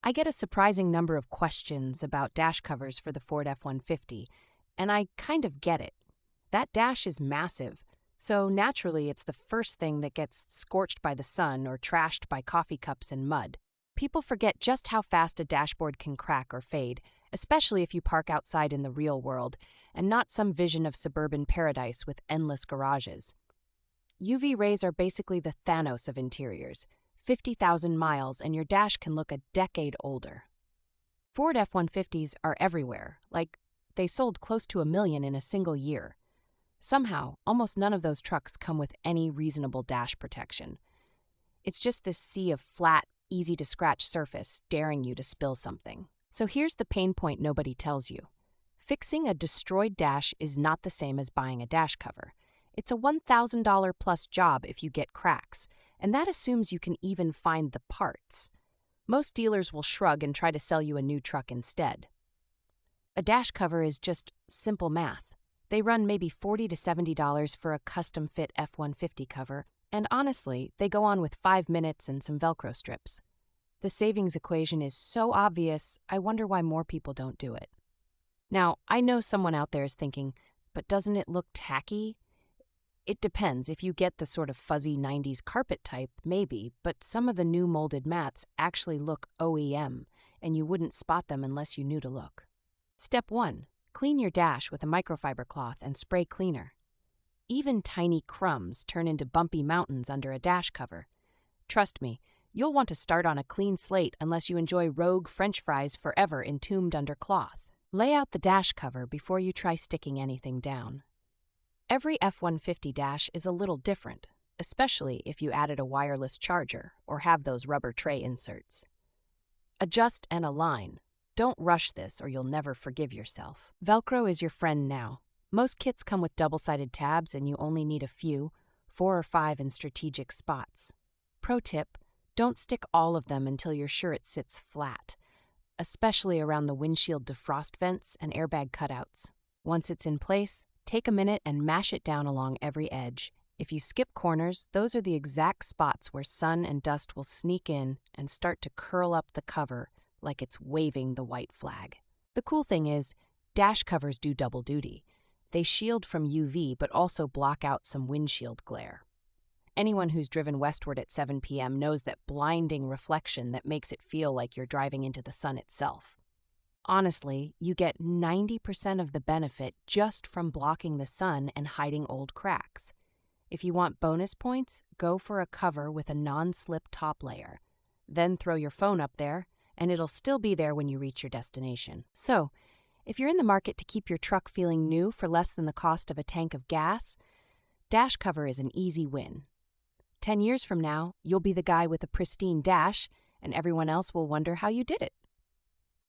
I get a surprising number of questions about dash covers for the Ford F-150, and I kind of get it. That dash is massive, so naturally it's the first thing that gets scorched by the sun or trashed by coffee cups and mud. People forget just how fast a dashboard can crack or fade, especially if you park outside in the real world and not some vision of suburban paradise with endless garages. UV rays are basically the Thanos of interiors. 50,000 miles and your dash can look a decade older. Ford F-150s are everywhere, like they sold close to 1 million in a single year. Somehow, almost none of those trucks come with any reasonable dash protection. It's just this sea of flat, easy-to-scratch surface daring you to spill something. So here's the pain point nobody tells you. Fixing a destroyed dash is not the same as buying a dash cover. It's a $1,000 plus job if you get cracks, and that assumes you can even find the parts. Most dealers will shrug and try to sell you a new truck instead. A dash cover is just simple math. They run maybe $40 to $70 for a custom-fit F-150 cover, and honestly, they go on with 5 minutes and some Velcro strips. The savings equation is so obvious, I wonder why more people don't do it. Now, I know someone out there is thinking, but doesn't it look tacky? It depends. If you get the sort of fuzzy 90s carpet type, maybe, but some of the new molded mats actually look OEM, and you wouldn't spot them unless you knew to look. Step 1. Clean your dash with a microfiber cloth and spray cleaner. Even tiny crumbs turn into bumpy mountains under a dash cover. Trust me, you'll want to start on a clean slate unless you enjoy rogue French fries forever entombed under cloth. Lay out the dash cover before you try sticking anything down. Every F-150 dash is a little different, especially if you added a wireless charger or have those rubber tray inserts. Adjust and align. Don't rush this or you'll never forgive yourself. Velcro is your friend now. Most kits come with double-sided tabs and you only need a few, 4 or 5 in strategic spots. Pro tip, don't stick all of them until you're sure it sits flat, especially around the windshield defrost vents and airbag cutouts. Once it's in place, take a minute and mash it down along every edge. If you skip corners, those are the exact spots where sun and dust will sneak in and start to curl up the cover like it's waving the white flag. The cool thing is, dash covers do double duty. They shield from UV but also block out some windshield glare. Anyone who's driven westward at 7 p.m. knows that blinding reflection that makes it feel like you're driving into the sun itself. Honestly, you get 90% of the benefit just from blocking the sun and hiding old cracks. If you want bonus points, go for a cover with a non-slip top layer. Then throw your phone up there, and it'll still be there when you reach your destination. So, if you're in the market to keep your truck feeling new for less than the cost of a tank of gas, dash cover is an easy win. 10 years from now, you'll be the guy with a pristine dash, and everyone else will wonder how you did it.